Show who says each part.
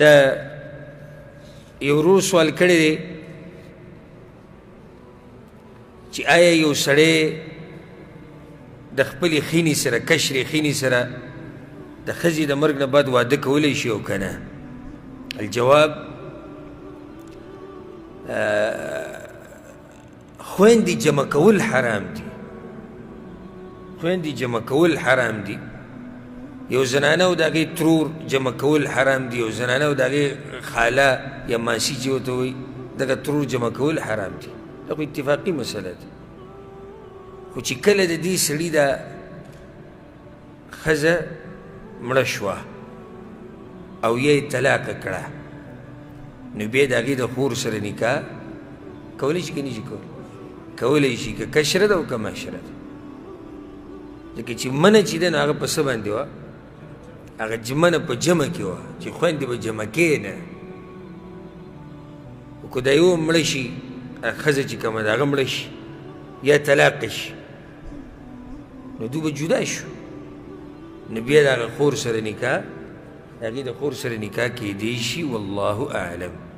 Speaker 1: دا یو ورور سوال کړی دی چې آیا یو سړی د خپلې خینې سره کشرې خینې سره د ښځې د مرګ نه بعد واده کولی شي او که نه؟ الجواب خویندې جمع کول حرام دي. خویندې جمع کول حرام دي. یو زنانه او د هغې ترور جمع کول حرام دي. یو زنانه او د هغې خاله یا ماسی چې ورته وایي دغه ترور جمع کول حرام دي. دا خو اتفاقي مسله ده. خو چې کله د دې سړي دا ښځه مړه شوه او یا یې طلاقه کړه نو بیا د هغې د خور سره نکاح کولی شي که نه شي کولی؟ کولی شي که کشره ده او که معشره ده. ځکه چې منه چې ده نو هغه په څه باندې وه؟ هغه منه په جمع کې وه چې خویندې به جمع کې نه. خو که دا یو مړه شي ښځه چې کومه ده هغه مړه شي یا طلاقه شي نو دوی به جدا شو نو بیا د هغه خور سره نکاح د هغې د خور سره نکاح کیدی شي. والله اعلم.